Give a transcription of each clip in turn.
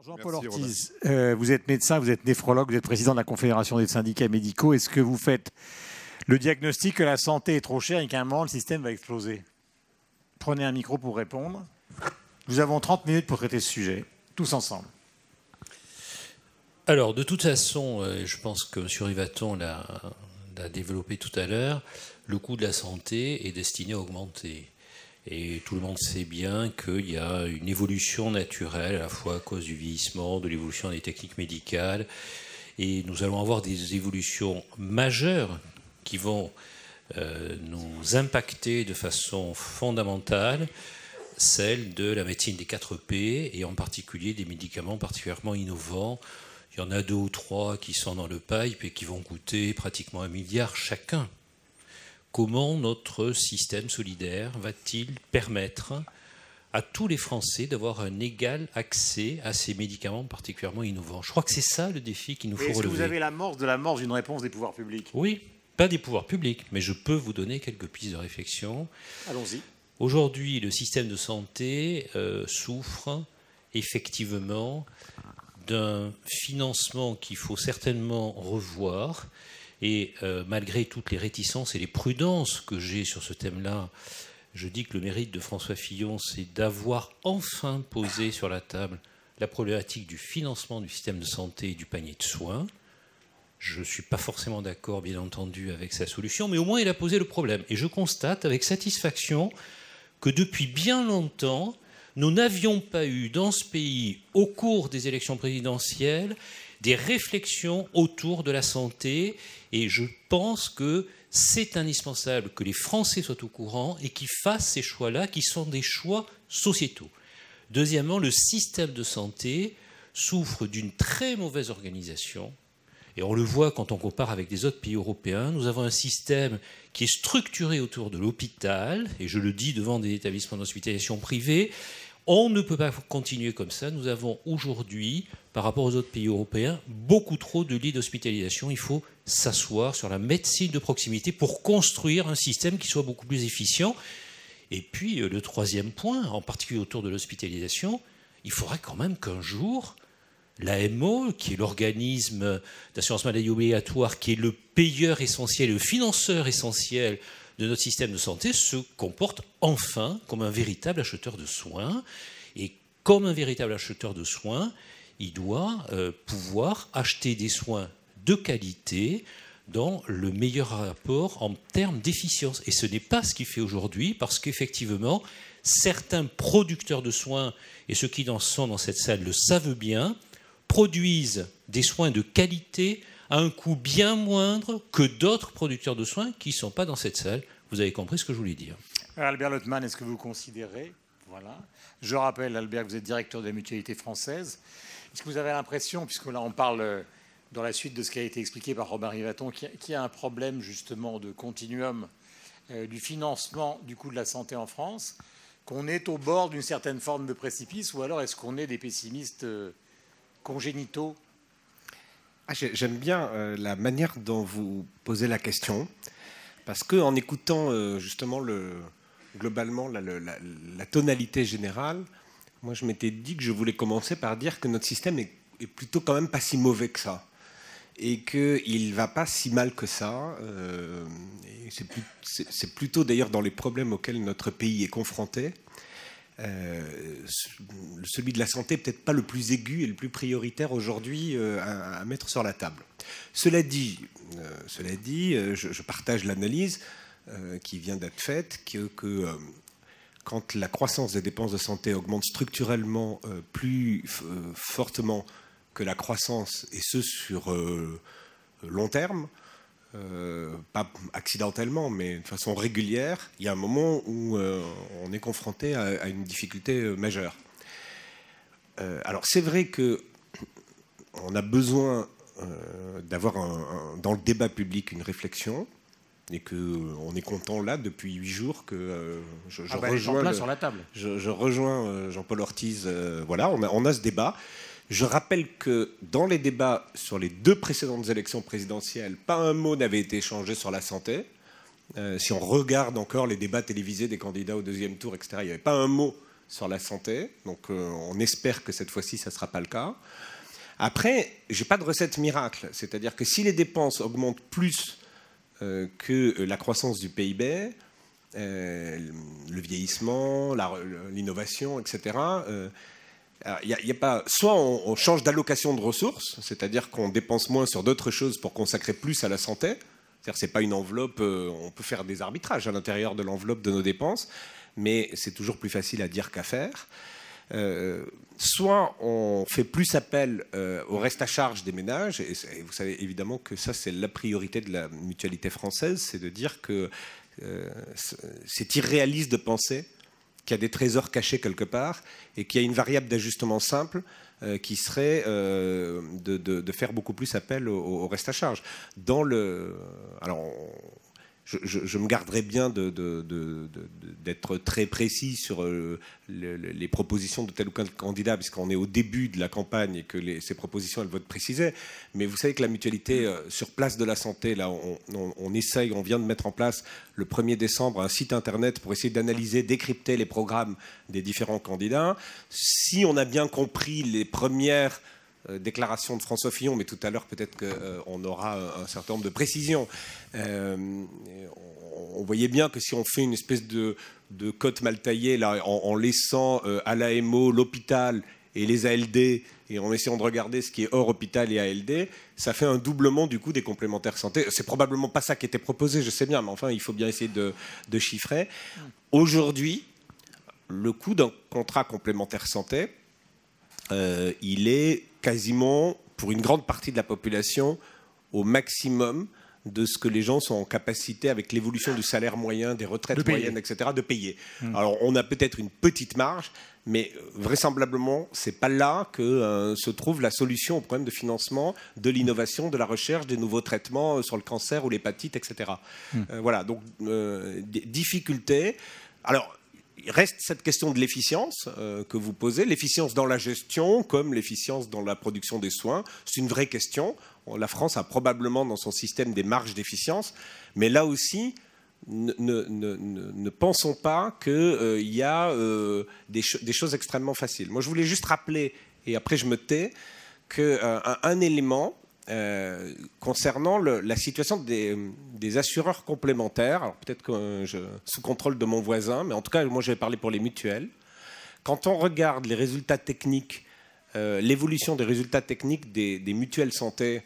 Jean-Paul Ortiz, vous êtes médecin, vous êtes néphrologue, vous êtes président de la Confédération des syndicats médicaux. Est-ce que vous faites le diagnostic que la santé est trop chère et qu'à un moment, le système va exploser? Prenez un micro pour répondre. Nous avons 30 minutes pour traiter ce sujet, tous ensemble. Alors, de toute façon, je pense que M. Rivaton l'a développé tout à l'heure, le coût de la santé est destiné à augmenter. Et tout le monde sait bien qu'il y a une évolution naturelle, à la fois à cause du vieillissement, de l'évolution des techniques médicales. Et nous allons avoir des évolutions majeures qui vont nous impacter de façon fondamentale, celle de la médecine des 4P, et en particulier des médicaments particulièrement innovants. Il y en a 2 ou 3 qui sont dans le pipe et qui vont coûter pratiquement 1 milliard chacun. Comment notre système solidaire va-t-il permettre à tous les Français d'avoir un égal accès à ces médicaments particulièrement innovants? Je crois que c'est ça le défi qu'il nous faut relever. Est-ce que vous avez l'amorce de l'amorce d'une réponse des pouvoirs publics? Oui, pas des pouvoirs publics, mais je peux vous donner quelques pistes de réflexion. Allons-y. Aujourd'hui, le système de santé souffre effectivement d'un financement qu'il faut certainement revoir. Et malgré toutes les réticences et les prudences que j'ai sur ce thème-là, je dis que le mérite de François Fillon, c'est d'avoir enfin posé sur la table la problématique du financement du système de santé et du panier de soins. Je ne suis pas forcément d'accord, bien entendu, avec sa solution, mais au moins il a posé le problème. Et je constate avec satisfaction que depuis bien longtemps, nous n'avions pas eu dans ce pays, au cours des élections présidentielles, des réflexions autour de la santé, et je pense que c'est indispensable que les Français soient au courant et qu'ils fassent ces choix-là, qui sont des choix sociétaux. Deuxièmement, le système de santé souffre d'une très mauvaise organisation, et on le voit quand on compare avec des autres pays européens. Nous avons un système qui est structuré autour de l'hôpital, et je le dis devant des établissements d'hospitalisation privés. On ne peut pas continuer comme ça. Nous avons aujourd'hui, par rapport aux autres pays européens, beaucoup trop de lits d'hospitalisation. Il faut s'asseoir sur la médecine de proximité pour construire un système qui soit beaucoup plus efficient. Et puis, le troisième point, en particulier autour de l'hospitalisation, il faudrait quand même qu'un jour, l'AMO, qui est l'organisme d'assurance maladie obligatoire, qui est le payeur essentiel, le financeur essentiel de notre système de santé, se comporte enfin comme un véritable acheteur de soins. Et comme un véritable acheteur de soins, il doit pouvoir acheter des soins de qualité dans le meilleur rapport en termes d'efficience. Et ce n'est pas ce qu'il fait aujourd'hui, parce qu'effectivement, certains producteurs de soins, et ceux qui sont dans cette salle le savent bien, produisent des soins de qualité à un coût bien moindre que d'autres producteurs de soins qui ne sont pas dans cette salle. Vous avez compris ce que je voulais dire. Albert Lottmann, est-ce que vous considérez, voilà, je rappelle, Albert, que vous êtes directeur de la Mutualité française, est-ce que vous avez l'impression, puisque là on parle dans la suite de ce qui a été expliqué par Robin Rivaton, qu'il y a un problème justement de continuum du financement du coût de la santé en France, qu'on est au bord d'une certaine forme de précipice, ou alors est-ce qu'on est des pessimistes congénitaux? J'aime bien la manière dont vous posez la question, parce qu'en écoutant justement globalement la tonalité générale, moi je m'étais dit que je voulais commencer par dire que notre système est plutôt quand même pas si mauvais que ça, et qu'il ne va pas si mal que ça. C'est plutôt d'ailleurs dans les problèmes auxquels notre pays est confronté. Celui de la santé peut-être pas le plus aigu et le plus prioritaire aujourd'hui à mettre sur la table. Cela dit, je partage l'analyse qui vient d'être faite que quand la croissance des dépenses de santé augmente structurellement plus fortement que la croissance, et ce sur long terme, pas accidentellement, mais de façon régulière, il y a un moment où on est confronté à une difficulté majeure. Alors c'est vrai qu'on a besoin d'avoir dans le débat public une réflexion, et qu'on est content là depuis 8 jours que je rejoins Jean-Paul Ortiz. Voilà, on a ce débat. Je rappelle que dans les débats sur les 2 précédentes élections présidentielles, pas un mot n'avait été échangé sur la santé. Si on regarde encore les débats télévisés des candidats au 2e tour, etc., il n'y avait pas un mot sur la santé. Donc on espère que cette fois-ci, ça ne sera pas le cas. Après, je n'ai pas de recette miracle. C'est-à-dire que si les dépenses augmentent plus que la croissance du PIB, le vieillissement, l'innovation, etc., y a pas, soit on change d'allocation de ressources, c'est-à-dire qu'on dépense moins sur d'autres choses pour consacrer plus à la santé. C'est-à-dire que ce n'est pas une enveloppe, on peut faire des arbitrages à l'intérieur de l'enveloppe de nos dépenses, mais c'est toujours plus facile à dire qu'à faire. Soit on fait plus appel au reste à charge des ménages, et vous savez évidemment que ça c'est la priorité de la mutualité française, c'est de dire que c'est irréaliste de penser qu'il y a des trésors cachés quelque part et qu'il y a une variable d'ajustement simple qui serait de faire beaucoup plus appel au reste à charge. Alors, je me garderai bien d'être très précis sur les propositions de tel ou tel candidat, puisqu'on est au début de la campagne et que ces propositions, elles vont être précisées. Mais vous savez que la mutualité, sur place de la santé, là, on vient de mettre en place le 1er décembre un site internet pour essayer d'analyser, décrypter les programmes des différents candidats. Si on a bien compris les premières déclaration de François Fillon, mais tout à l'heure peut-être qu'on aura un certain nombre de précisions. On voyait bien que si on fait une espèce de cote mal taillée là, en laissant à l'AMO l'hôpital et les ALD et en essayant de regarder ce qui est hors hôpital et ALD, ça fait un doublement du coût des complémentaires santé. C'est probablement pas ça qui était proposé, je sais bien, mais enfin il faut bien essayer de chiffrer. Aujourd'hui, le coût d'un contrat complémentaire santé, il est quasiment, pour une grande partie de la population, au maximum de ce que les gens sont en capacité, avec l'évolution du salaire moyen, des retraites moyennes, etc., de payer. Alors, on a peut-être une petite marge, mais vraisemblablement, ce n'est pas là que se trouve la solution au problème de financement de l'innovation, de la recherche, des nouveaux traitements sur le cancer ou l'hépatite, etc. Voilà, donc, difficulté. Alors, il reste cette question de l'efficience que vous posez, l'efficience dans la gestion comme l'efficience dans la production des soins. C'est une vraie question. La France a probablement dans son système des marges d'efficience, mais là aussi, ne pensons pas qu'il y a des choses extrêmement faciles. Moi, je voulais juste rappeler, et après je me tais, qu'un élément concernant la situation des assureurs complémentaires, alors peut-être que sous contrôle de mon voisin, mais en tout cas, moi je vais parler pour les mutuelles. Quand on regarde les résultats techniques, l'évolution des résultats techniques des mutuelles santé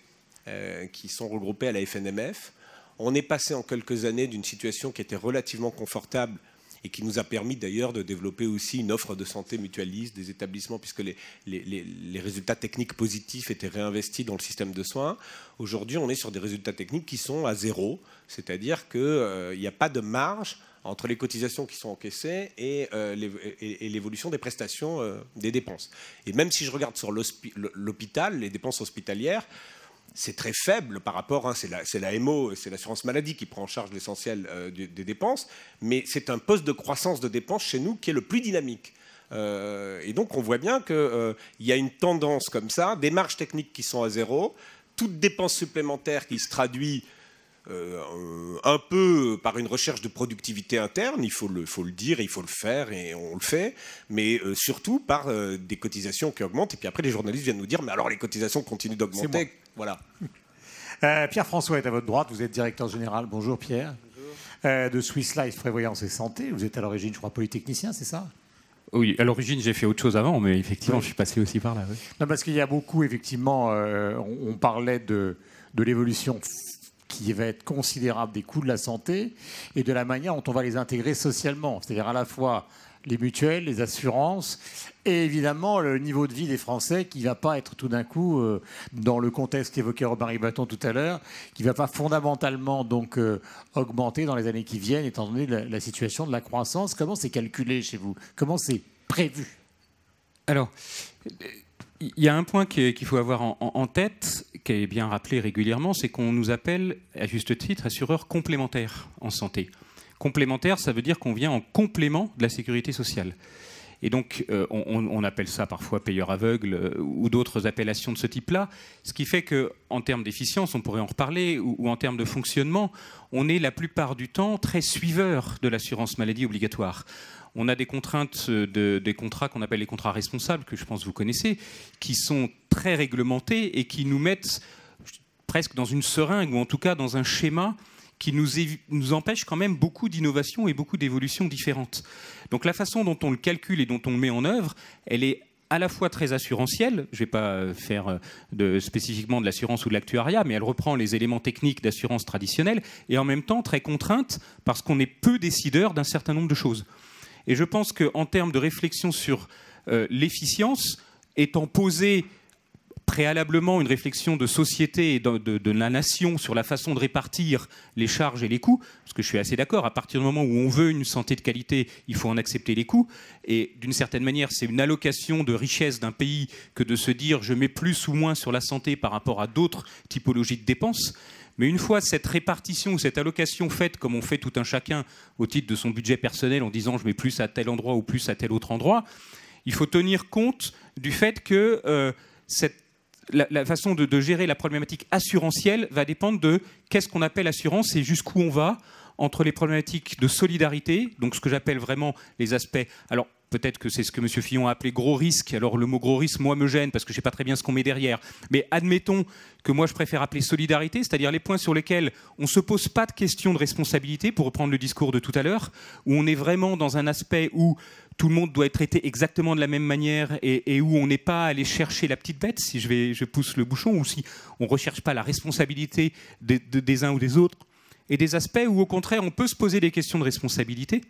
qui sont regroupées à la FNMF, on est passé en quelques années d'une situation qui était relativement confortable et qui nous a permis d'ailleurs de développer aussi une offre de santé mutualiste des établissements, puisque les résultats techniques positifs étaient réinvestis dans le système de soins. Aujourd'hui, on est sur des résultats techniques qui sont à zéro, c'est-à-dire qu'il n'y a pas de marge entre les cotisations qui sont encaissées et l'évolution des prestations des dépenses. Et même si je regarde sur l'hôpital, les dépenses hospitalières, c'est très faible par rapport, c'est l'AMO, c'est l'assurance maladie qui prend en charge l'essentiel des dépenses, mais c'est un poste de croissance de dépenses chez nous qui est le plus dynamique. Et donc on voit bien qu'il y a une tendance comme ça, des marges techniques qui sont à zéro, toute dépense supplémentaire qui se traduit un peu par une recherche de productivité interne, il faut le dire, il faut le faire et on le fait, mais surtout par des cotisations qui augmentent. Et puis après, les journalistes viennent nous dire, mais alors les cotisations continuent d'augmenter. Voilà. Pierre-François est à votre droite, vous êtes directeur général. Bonjour Pierre. Bonjour. De Swiss Life Prévoyance et Santé. Vous êtes à l'origine, je crois, polytechnicien, c'est ça ? Oui, à l'origine, j'ai fait autre chose avant, mais effectivement, je suis passé aussi par là. Oui. Non, parce qu'il y a beaucoup, effectivement, on parlait de l'évolution qui va être considérable des coûts de la santé et de la manière dont on va les intégrer socialement. C'est-à-dire à la fois les mutuelles, les assurances et évidemment le niveau de vie des Français qui ne va pas être tout d'un coup, dans le contexte qu'évoquait Robin Ribaton tout à l'heure, qui ne va pas fondamentalement donc, augmenter dans les années qui viennent étant donné la situation de la croissance. Comment c'est calculé chez vous ? Comment c'est prévu ? Alors, il y a un point qu'il faut avoir en tête, qui est bien rappelé régulièrement, c'est qu'on nous appelle, à juste titre, assureurs complémentaires en santé. Complémentaire, ça veut dire qu'on vient en complément de la sécurité sociale. Et donc, on appelle ça parfois payeur aveugle ou d'autres appellations de ce type-là, ce qui fait qu'en termes d'efficience, on pourrait en reparler, ou en termes de fonctionnement, on est la plupart du temps très suiveur de l'assurance maladie obligatoire. On a des contraintes, des contrats qu'on appelle les contrats responsables, que je pense vous connaissez, qui sont très réglementés et qui nous mettent presque dans une seringue, ou en tout cas dans un schéma qui nous empêche quand même beaucoup d'innovations et beaucoup d'évolutions différentes. Donc la façon dont on le calcule et dont on le met en œuvre, elle est à la fois très assurantielle, je ne vais pas faire spécifiquement de l'assurance ou de l'actuariat, mais elle reprend les éléments techniques d'assurance traditionnelle, et en même temps très contrainte, parce qu'on est peu décideur d'un certain nombre de choses. Et je pense qu'en termes de réflexion sur l'efficience, étant posée préalablement une réflexion de société et de la nation sur la façon de répartir les charges et les coûts, parce que je suis assez d'accord, à partir du moment où on veut une santé de qualité, il faut en accepter les coûts, et d'une certaine manière, c'est une allocation de richesse d'un pays que de se dire je mets plus ou moins sur la santé par rapport à d'autres typologies de dépenses. Mais une fois cette répartition ou cette allocation faite, comme on fait tout un chacun au titre de son budget personnel en disant je mets plus à tel endroit ou plus à tel autre endroit, il faut tenir compte du fait que la façon de gérer la problématique assurantielle va dépendre de qu'est-ce qu'on appelle assurance et jusqu'où on va entre les problématiques de solidarité, donc ce que j'appelle vraiment les aspects... Alors, peut-être que c'est ce que M. Fillon a appelé gros risque. Alors, le mot gros risque, moi, me gêne parce que je ne sais pas très bien ce qu'on met derrière. Mais admettons que moi, je préfère appeler solidarité, c'est-à-dire les points sur lesquels on ne se pose pas de questions de responsabilité, pour reprendre le discours de tout à l'heure, où on est vraiment dans un aspect où tout le monde doit être traité exactement de la même manière et où on n'est pas allé chercher la petite bête, si je pousse le bouchon, ou si on ne recherche pas la responsabilité des uns ou des autres, et des aspects où, au contraire, on peut se poser des questions de responsabilité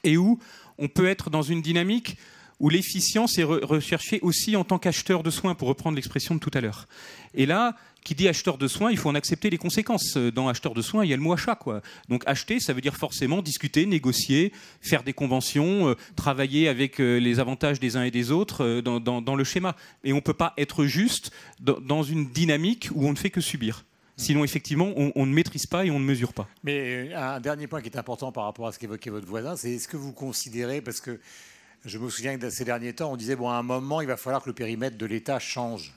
et où on peut être dans une dynamique où l'efficience est recherchée aussi en tant qu'acheteur de soins, pour reprendre l'expression de tout à l'heure. Et là, qui dit acheteur de soins, il faut en accepter les conséquences. Dans acheteur de soins, il y a le mot achat, quoi. Donc acheter, ça veut dire forcément discuter, négocier, faire des conventions, travailler avec les avantages des uns et des autres dans le schéma. Et on ne peut pas être juste dans une dynamique où on ne fait que subir. Sinon, effectivement, on ne maîtrise pas et on ne mesure pas. Mais un dernier point qui est important par rapport à ce qu'évoquait votre voisin, c'est est-ce que vous considérez, parce que je me souviens que ces derniers temps, on disait, bon, à un moment, il va falloir que le périmètre de l'État change.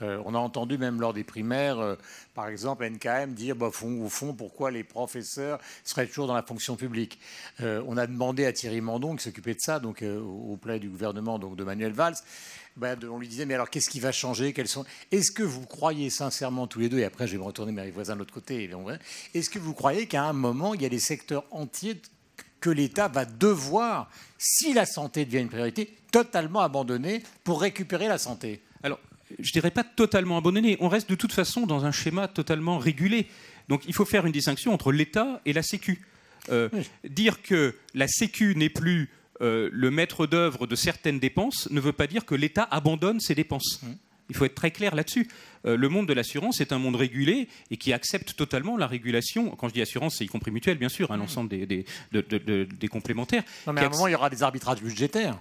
On a entendu même lors des primaires, par exemple, NKM dire, bah, au fond, pourquoi les professeurs seraient toujours dans la fonction publique. On a demandé à Thierry Mandon, qui s'occupait de ça, donc au palais du gouvernement, donc de Manuel Valls, on lui disait, mais alors qu'est-ce qui va changer? Est-ce que vous croyez sincèrement tous les deux, et après je vais me retourner vers les voisins de l'autre côté, est-ce que vous croyez qu'à un moment, il y a des secteurs entiers que l'État va devoir, si la santé devient une priorité, totalement abandonner pour récupérer la santé? Alors, je ne dirais pas totalement abandonné. On reste de toute façon dans un schéma totalement régulé. Donc il faut faire une distinction entre l'État et la Sécu. Oui. Dire que la Sécu n'est plus le maître d'œuvre de certaines dépenses ne veut pas dire que l'État abandonne ses dépenses. Il faut être très clair là-dessus. Le monde de l'assurance est un monde régulé et qui accepte totalement la régulation. Quand je dis assurance, c'est y compris mutuelle, bien sûr, l'ensemble des complémentaires. Non, mais à un moment, il y aura des arbitrages budgétaires.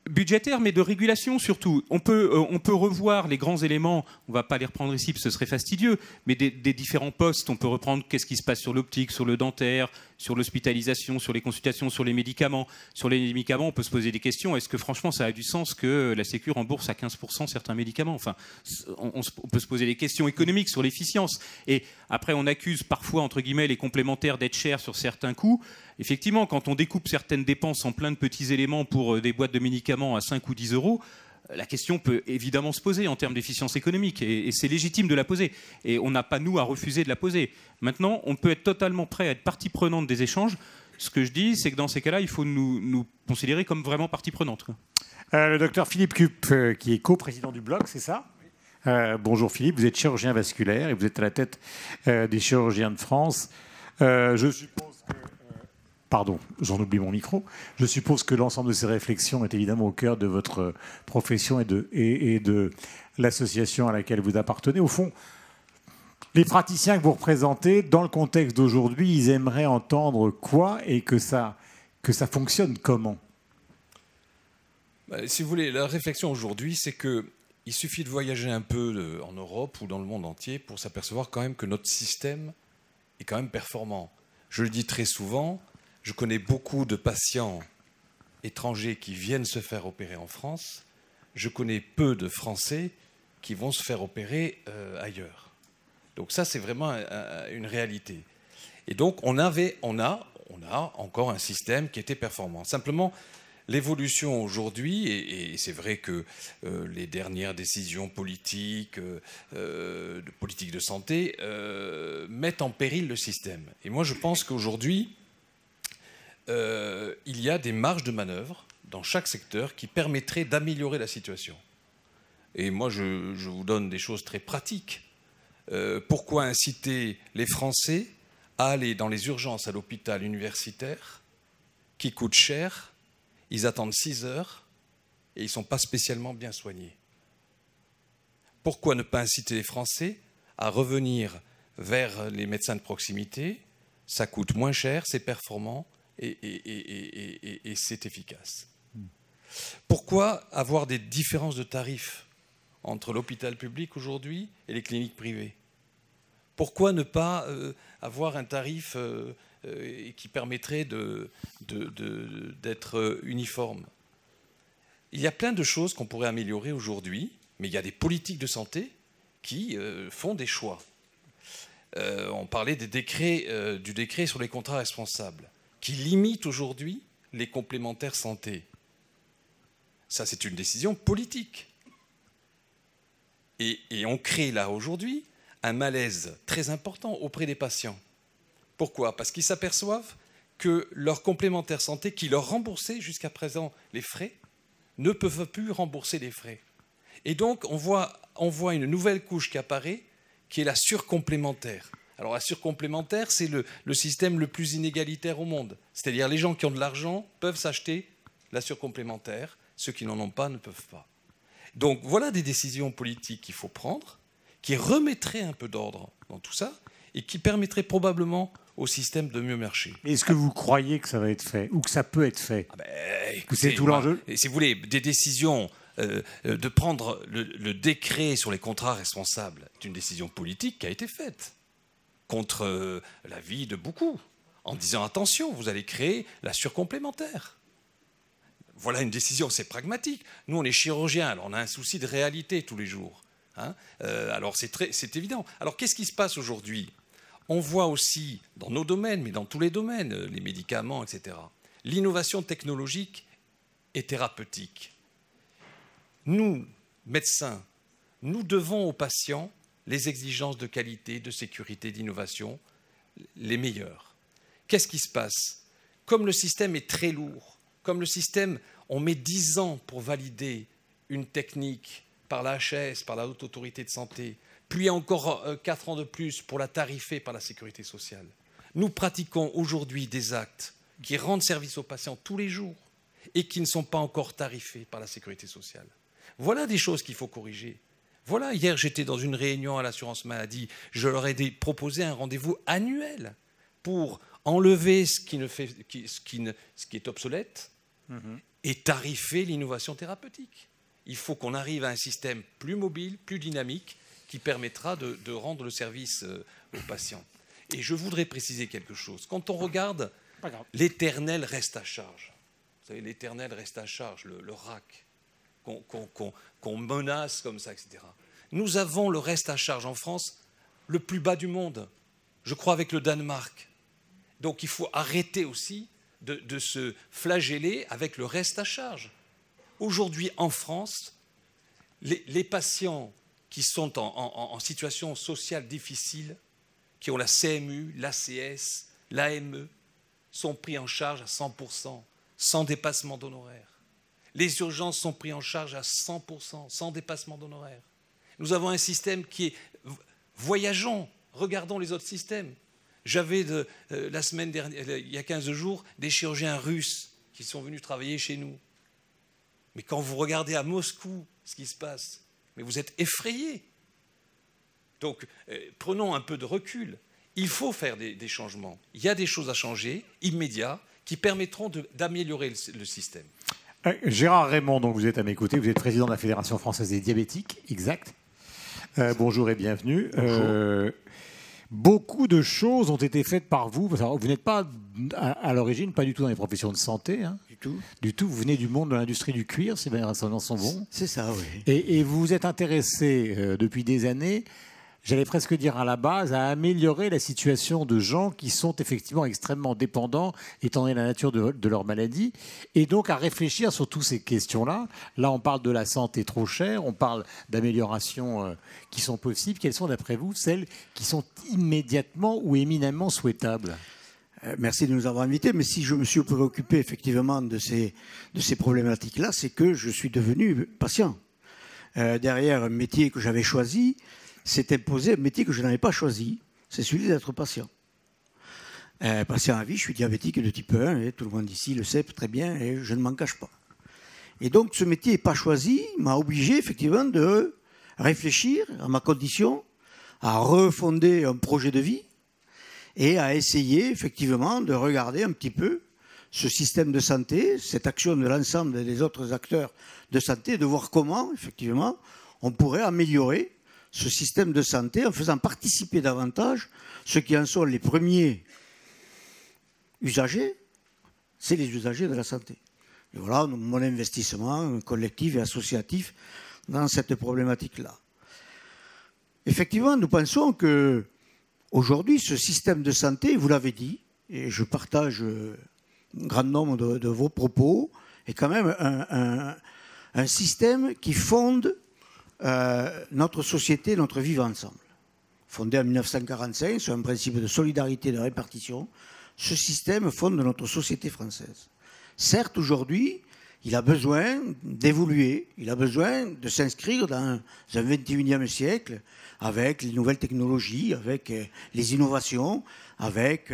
Budgétaire, mais de régulation surtout. On peut revoir les grands éléments, on ne va pas les reprendre ici parce que ce serait fastidieux, mais des différents postes, on peut reprendre qu'est-ce qui se passe sur l'optique, sur le dentaire, sur l'hospitalisation, sur les consultations, sur les médicaments. Sur les médicaments, on peut se poser des questions. Est-ce que franchement ça a du sens que la Sécu rembourse à 15% certains médicaments? Enfin, on peut se poser des questions économiques sur l'efficience. Et après, on accuse parfois, entre guillemets, les complémentaires d'être chers sur certains coûts. Effectivement, quand on découpe certaines dépenses en plein de petits éléments pour des boîtes de médicaments à 5 ou 10 euros, la question peut évidemment se poser en termes d'efficience économique, et c'est légitime de la poser. Et on n'a pas, nous, à refuser de la poser. Maintenant, on peut être totalement prêt à être partie prenante des échanges. Ce que je dis, c'est que dans ces cas-là, il faut nous considérer comme vraiment partie prenante. Le docteur Philippe Cup, qui est co-président du Bloc, c'est ça? Bonjour Philippe, vous êtes chirurgien vasculaire et vous êtes à la tête des chirurgiens de France. Je suppose que... Pardon, j'en oublie mon micro. Je suppose que l'ensemble de ces réflexions est évidemment au cœur de votre profession et de l'association à laquelle vous appartenez. Au fond, les praticiens que vous représentez, dans le contexte d'aujourd'hui, ils aimeraient entendre quoi et que ça fonctionne comment? Si vous voulez, la réflexion aujourd'hui, c'est qu'il suffit de voyager un peu en Europe ou dans le monde entier pour s'apercevoir quand même que notre système est quand même performant. Je le dis très souvent, je connais beaucoup de patients étrangers qui viennent se faire opérer en France. Je connais peu de Français qui vont se faire opérer ailleurs. Donc ça, c'est vraiment une réalité. Et donc, on a on a encore un système qui était performant. Simplement, l'évolution aujourd'hui, et c'est vrai que les dernières décisions politiques, de politique de santé, mettent en péril le système. Et moi, je pense qu'aujourd'hui, il y a des marges de manœuvre dans chaque secteur qui permettraient d'améliorer la situation. Et moi, je vous donne des choses très pratiques. Pourquoi inciter les Français à aller dans les urgences à l'hôpital universitaire, qui coûte cher, ils attendent 6 heures et ils ne sont pas spécialement bien soignés? Pourquoi ne pas inciter les Français à revenir vers les médecins de proximité? Ça coûte moins cher, c'est performant et c'est efficace. Pourquoi avoir des différences de tarifs entre l'hôpital public aujourd'hui et les cliniques privées? Pourquoi ne pas avoir un tarif qui permettrait d'être uniforme? Il y a plein de choses qu'on pourrait améliorer aujourd'hui, mais il y a des politiques de santé qui font des choix. On parlait du décret sur les contrats responsables, qui limite aujourd'hui les complémentaires santé. Ça, c'est une décision politique. Et on crée là aujourd'hui un malaise très important auprès des patients. Pourquoi? Parce qu'ils s'aperçoivent que leurs complémentaires santé, qui leur remboursaient jusqu'à présent les frais, ne peuvent plus rembourser les frais. Et donc, on voit une nouvelle couche qui apparaît, qui est la surcomplémentaire. Alors, la surcomplémentaire, c'est le système le plus inégalitaire au monde. C'est-à-dire, les gens qui ont de l'argent peuvent s'acheter la surcomplémentaire, ceux qui n'en ont pas ne peuvent pas. Donc, voilà des décisions politiques qu'il faut prendre, qui remettraient un peu d'ordre dans tout ça, et qui permettraient probablement au système de mieux marcher. Est-ce que vous croyez que ça va être fait, ou que ça peut être fait? Écoutez, c'est tout l'enjeu. Si vous voulez, des décisions, de prendre le décret sur les contrats responsables, c'est une décision politique qui a été faite contre l'avis de beaucoup, en disant attention, vous allez créer la surcomplémentaire. Voilà une décision, c'est pragmatique. Nous, on est chirurgiens, alors on a un souci de réalité tous les jours. Alors c'est évident. Alors qu'est-ce qui se passe aujourd'hui? On voit aussi dans nos domaines, mais dans tous les domaines, les médicaments, etc., l'innovation technologique et thérapeutique. Nous, médecins, nous devons aux patients les exigences de qualité, de sécurité, d'innovation, les meilleures. Qu'est-ce qui se passe? Comme le système est très lourd, comme le système, on met 10 ans pour valider une technique par la HAS, par la Haute Autorité de Santé, puis encore 4 ans de plus pour la tarifer par la Sécurité sociale. Nous pratiquons aujourd'hui des actes qui rendent service aux patients tous les jours et qui ne sont pas encore tarifés par la Sécurité sociale. Voilà des choses qu'il faut corriger. Voilà, hier j'étais dans une réunion à l'assurance maladie, je leur ai proposé un rendez-vous annuel pour enlever ce qui est obsolète et tarifer l'innovation thérapeutique. Il faut qu'on arrive à un système plus mobile, plus dynamique, qui permettra de rendre le service aux patients. Et je voudrais préciser quelque chose. Quand on regarde l'éternel reste à charge, vous savez, l'éternel reste à charge, le RAC, qu'on menace comme ça, etc. Nous avons le reste à charge en France le plus bas du monde, je crois avec le Danemark. Donc il faut arrêter aussi de se flageller avec le reste à charge. Aujourd'hui, en France, les patients qui sont en situation sociale difficile, qui ont la CMU, l'ACS, l'AME, sont pris en charge à 100%, sans dépassement d'honoraires. Les urgences sont prises en charge à 100%, sans dépassement d'honoraires. Nous avons un système qui est... Voyageons, regardons les autres systèmes. J'avais la semaine dernière, il y a 15 jours, des chirurgiens russes qui sont venus travailler chez nous. Mais quand vous regardez à Moscou ce qui se passe, mais vous êtes effrayés. Donc, prenons un peu de recul. Il faut faire des changements. Il y a des choses à changer, immédiats, qui permettront d'améliorer le système. Gérard Raymond, donc vous êtes à mes côtés, vous êtes président de la Fédération française des diabétiques, exact. Bonjour et bienvenue. Bonjour. Beaucoup de choses ont été faites par vous. Vous n'êtes pas, à l'origine, pas du tout dans les professions de santé. Hein. Du tout. Vous venez du monde de l'industrie du cuir, c'est bien, ça en sont bons. C'est ça, oui. Et vous vous êtes intéressé depuis des années, j'allais presque dire à la base, à améliorer la situation de gens qui sont effectivement extrêmement dépendants, étant donné la nature de leur maladie, et donc à réfléchir sur toutes ces questions-là. Là, on parle de la santé trop chère, on parle d'améliorations qui sont possibles. Quelles sont, d'après vous, celles qui sont immédiatement ou éminemment souhaitables ? Merci de nous avoir invités, mais si je me suis préoccupé effectivement de ces problématiques-là, c'est que je suis devenu patient. Derrière un métier que j'avais choisi, s'est imposé un métier que je n'avais pas choisi, c'est celui d'être patient. Patient à vie, je suis diabétique de type 1, et tout le monde ici le sait très bien, et je ne m'en cache pas. Et donc ce métier n'est pas choisi, m'a obligé effectivement de réfléchir à ma condition, à refonder un projet de vie, et à essayer effectivement de regarder un petit peu ce système de santé, cette action de l'ensemble des autres acteurs de santé, de voir comment effectivement on pourrait améliorer ce système de santé en faisant participer davantage ceux qui en sont les premiers usagers, c'est les usagers de la santé. Et voilà mon investissement collectif et associatif dans cette problématique-là. Effectivement, nous pensons que aujourd'hui, ce système de santé, vous l'avez dit, et je partage un grand nombre de vos propos, est quand même un système qui fonde notre société, notre vivre ensemble. Fondé en 1945 sur un principe de solidarité et de répartition, ce système fonde notre société française. Certes, aujourd'hui, il a besoin d'évoluer, il a besoin de s'inscrire dans un 21e siècle avec les nouvelles technologies, avec les innovations, avec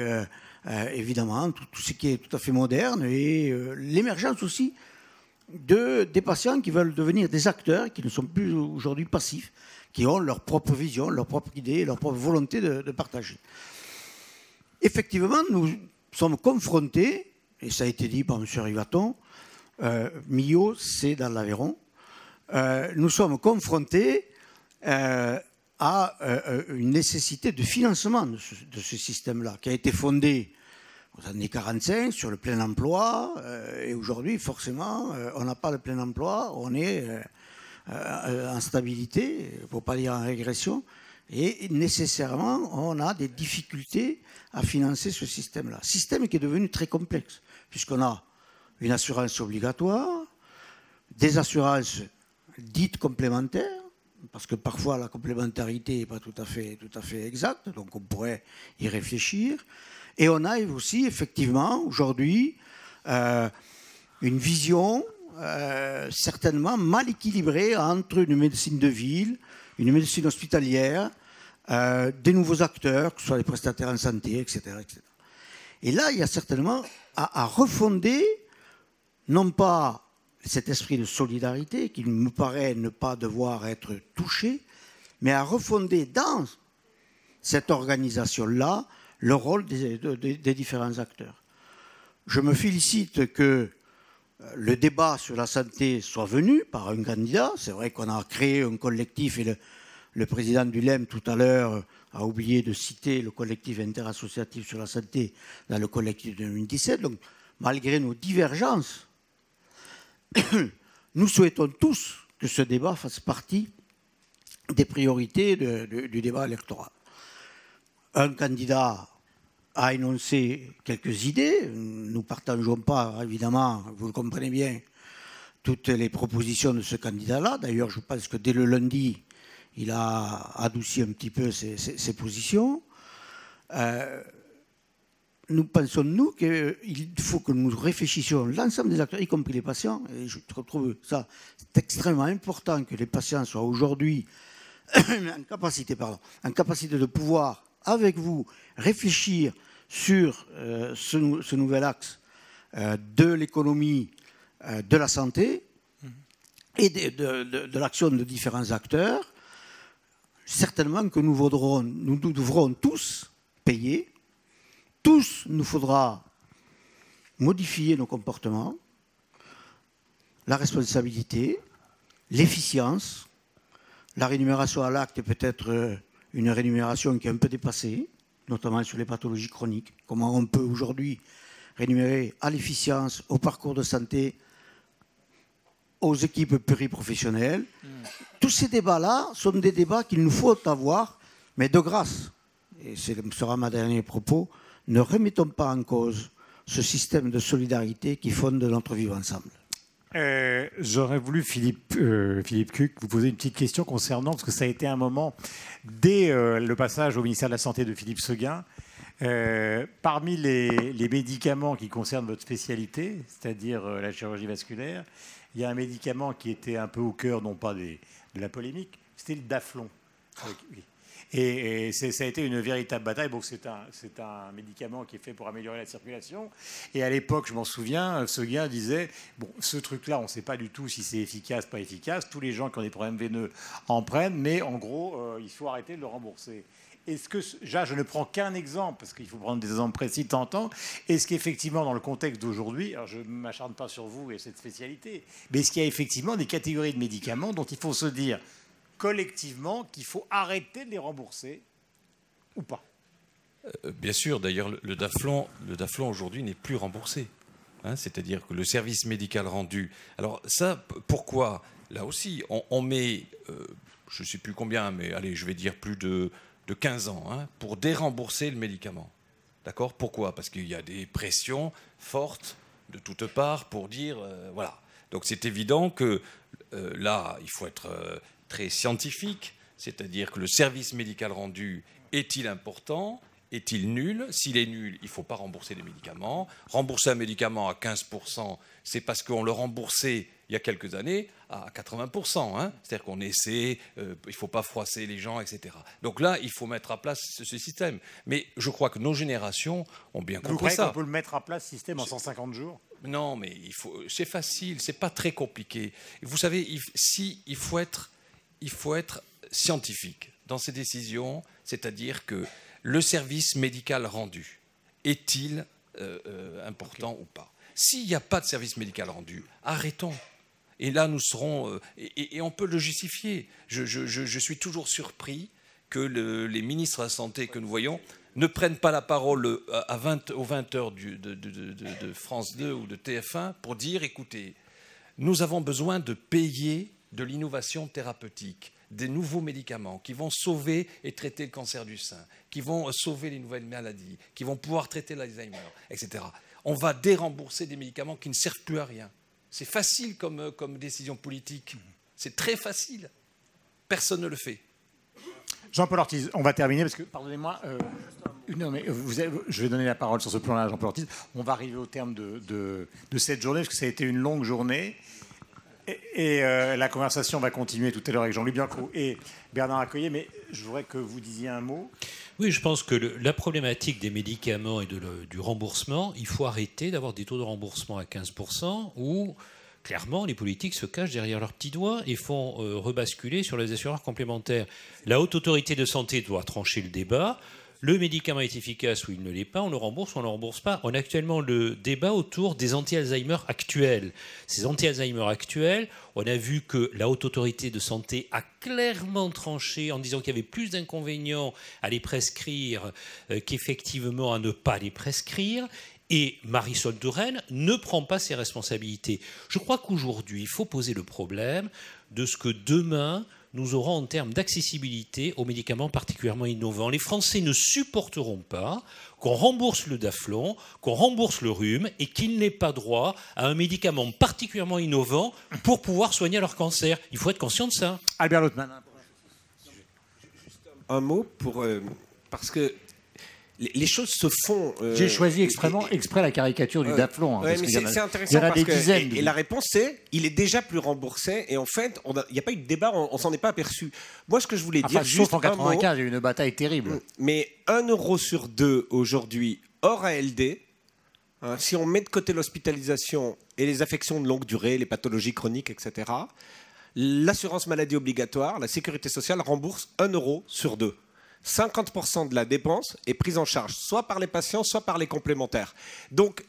évidemment tout ce qui est tout à fait moderne et l'émergence aussi des patients qui veulent devenir des acteurs, qui ne sont plus aujourd'hui passifs, qui ont leur propre vision, leur propre idée, leur propre volonté de partager. Effectivement, nous sommes confrontés, et ça a été dit par M. Rivaton, Millau, c'est dans l'Aveyron, nous sommes confrontés à une nécessité de financement de ce système-là, qui a été fondé aux années 45 sur le plein emploi, et aujourd'hui, forcément, on n'a pas le plein emploi, on est en stabilité, pour ne pas dire en régression, et nécessairement, on a des difficultés à financer ce système-là. Système qui est devenu très complexe, puisqu'on a une assurance obligatoire, des assurances dites complémentaires, parce que parfois la complémentarité n'est pas tout à fait exacte, donc on pourrait y réfléchir. Et on a aussi effectivement aujourd'hui une vision certainement mal équilibrée entre une médecine de ville, une médecine hospitalière, des nouveaux acteurs, que ce soit les prestataires en santé, etc., etc. Et là, il y a certainement à refonder, non pas cet esprit de solidarité qui me paraît ne pas devoir être touché, mais à refonder dans cette organisation-là le rôle des différents acteurs. Je me félicite que le débat sur la santé soit venu par un candidat. C'est vrai qu'on a créé un collectif et le président du LEM tout à l'heure a oublié de citer le collectif interassociatif sur la santé dans le collectif de 2017. Donc, malgré nos divergences, nous souhaitons tous que ce débat fasse partie des priorités du débat électoral. Un candidat a énoncé quelques idées. Nous ne partageons pas, évidemment, vous le comprenez bien, toutes les propositions de ce candidat-là. D'ailleurs, je pense que dès le lundi, il a adouci un petit peu ses positions. Nous pensons, nous, qu'il faut que nous réfléchissions, l'ensemble des acteurs, y compris les patients, et je trouve ça extrêmement important que les patients soient aujourd'hui en capacité de pouvoir, avec vous, réfléchir sur ce nouvel axe de l'économie, de la santé et de l'action de différents acteurs. Certainement que nous devrons tous payer. Tous, nous faudra modifier nos comportements, la responsabilité, l'efficience. La rémunération à l'acte est peut-être une rémunération qui est un peu dépassée, notamment sur les pathologies chroniques. Comment on peut aujourd'hui rémunérer à l'efficience, au parcours de santé, aux équipes pluriprofessionnelles. Tous ces débats-là sont des débats qu'il nous faut avoir Mais de grâce, et ce sera ma dernier propos, ne remettons pas en cause ce système de solidarité qui fonde notre vivre ensemble. J'aurais voulu, Philippe Cuc, vous poser une petite question concernant, parce que ça a été un moment, dès le passage au ministère de la Santé de Philippe Séguin, parmi les médicaments qui concernent votre spécialité, c'est-à-dire la chirurgie vasculaire, il y a un médicament qui était un peu au cœur, non pas de la polémique, c'était le Daflon. Et ça a été une véritable bataille. Bon, c'est un médicament qui est fait pour améliorer la circulation. Et à l'époque, je m'en souviens, Séguin disait, bon, ce truc-là, on ne sait pas du tout si c'est efficace, pas efficace. Tous les gens qui ont des problèmes veineux en prennent, mais en gros, il faut arrêter de le rembourser. Est-ce que, là, je ne prends qu'un exemple, parce qu'il faut prendre des exemples précis de temps en temps, est-ce qu'effectivement, dans le contexte d'aujourd'hui, alors je ne m'acharne pas sur vous et cette spécialité, mais est-ce qu'il y a effectivement des catégories de médicaments dont il faut se dire collectivement qu'il faut arrêter de les rembourser ou pas? Bien sûr, d'ailleurs, le Daflon aujourd'hui n'est plus remboursé. Hein, c'est-à-dire que le service médical rendu... Alors ça, pourquoi? Là aussi, on met, je ne sais plus combien, mais allez, je vais dire plus de 15 ans, hein, pour dérembourser le médicament. D'accord? Pourquoi? Parce qu'il y a des pressions fortes de toutes parts pour dire... voilà. Donc c'est évident que là, il faut être... très scientifique, c'est-à-dire que le service médical rendu est-il important, est-il nul? S'il est nul, il ne faut pas rembourser les médicaments. Rembourser un médicament à 15%, c'est parce qu'on le remboursait il y a quelques années à 80%. Hein, c'est-à-dire qu'on essaie, il ne faut pas froisser les gens, etc. Donc là, il faut mettre à place ce système. Mais je crois que nos générations ont bien compris ça. Vous croyez qu'on peut le mettre à place, ce système, en 150 jours? Non, mais c'est facile, ce n'est pas très compliqué. Vous savez, il faut être scientifique dans ces décisions, c'est-à-dire que le service médical rendu est-il important ou pas? S'il n'y a pas de service médical rendu, arrêtons. Et là, nous serons... et on peut le justifier. Je suis toujours surpris que les ministres de la Santé que nous voyons ne prennent pas la parole aux 20h de France 2 ou de TF1 pour dire, écoutez, nous avons besoin de payer de l'innovation thérapeutique, des nouveaux médicaments qui vont sauver et traiter le cancer du sein, qui vont sauver les nouvelles maladies, qui vont pouvoir traiter l'Alzheimer, etc. On va dérembourser des médicaments qui ne servent plus à rien. C'est facile comme décision politique. C'est très facile. Personne ne le fait. Jean-Paul Ortiz, on va terminer parce que, pardonnez-moi, je vais donner la parole sur ce plan-là à Jean-Paul Ortiz. On va arriver au terme de cette journée parce que ça a été une longue journée. Et la conversation va continuer tout à l'heure avec Jean-Louis Bianco et Bernard Accoyer, mais je voudrais que vous disiez un mot. Oui, je pense que la problématique des médicaments et du remboursement, il faut arrêter d'avoir des taux de remboursement à 15% où, clairement, les politiques se cachent derrière leurs petits doigts et font rebasculer sur les assureurs complémentaires. La Haute Autorité de Santé doit trancher le débat. Le médicament est efficace ou il ne l'est pas, on le rembourse ou on ne le rembourse pas. On a actuellement le débat autour des anti-Alzheimer actuels. Ces anti-Alzheimer actuels, on a vu que la Haute Autorité de Santé a clairement tranché en disant qu'il y avait plus d'inconvénients à les prescrire qu'effectivement à ne pas les prescrire. Et Marisol Touraine ne prend pas ses responsabilités. Je crois qu'aujourd'hui, il faut poser le problème de ce que demain, nous aurons en termes d'accessibilité aux médicaments particulièrement innovants. Les Français ne supporteront pas qu'on rembourse le Daflon, qu'on rembourse le rhume et qu'ils n'aient pas droit à un médicament particulièrement innovant pour pouvoir soigner leur cancer. Il faut être conscient de ça. Albert Lotman. Un mot parce que les choses se font... J'ai choisi exprès la caricature du Daflon. Hein, mais c'est intéressant parce que... Et la réponse, c'est il est déjà plus remboursé. Et en fait, il n'y a pas eu de débat, on s'en est pas aperçu. Moi, ce que je voulais dire... Juste en 95, il y a eu une bataille terrible. Mais 1 euro sur 2 aujourd'hui, hors ALD, hein, si on met de côté l'hospitalisation et les affections de longue durée, les pathologies chroniques, etc., l'assurance maladie obligatoire, la sécurité sociale rembourse 1 euro sur 2. 50% de la dépense est prise en charge, soit par les patients, soit par les complémentaires. Donc,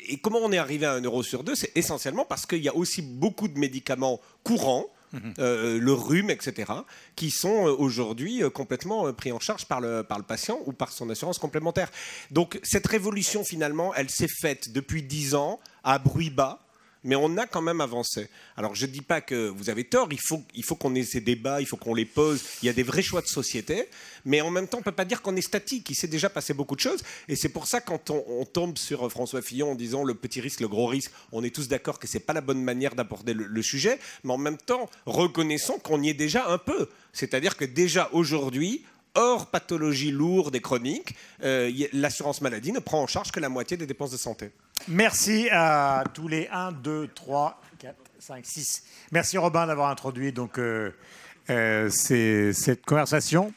et comment on est arrivé à 1 euro sur 2 ? C'est essentiellement parce qu'il y a aussi beaucoup de médicaments courants, le rhume, etc., qui sont aujourd'hui complètement pris en charge par le patient ou par son assurance complémentaire. Donc, cette révolution, finalement, elle s'est faite depuis 10 ans à bruit bas. mais on a quand même avancé. Alors je ne dis pas que vous avez tort, il faut qu'on ait ces débats, il faut qu'on les pose, il y a des vrais choix de société, mais en même temps on ne peut pas dire qu'on est statique, il s'est déjà passé beaucoup de choses, et c'est pour ça quand on tombe sur François Fillon en disant le petit risque, le gros risque, on est tous d'accord que ce n'est pas la bonne manière d'aborder le sujet, mais en même temps reconnaissons qu'on y est déjà un peu, c'est-à-dire que déjà aujourd'hui, hors pathologie lourde et chronique, l'assurance maladie ne prend en charge que la moitié des dépenses de santé. Merci à tous les 1, 2, 3, 4, 5, 6. Merci Robin d'avoir introduit donc, cette conversation.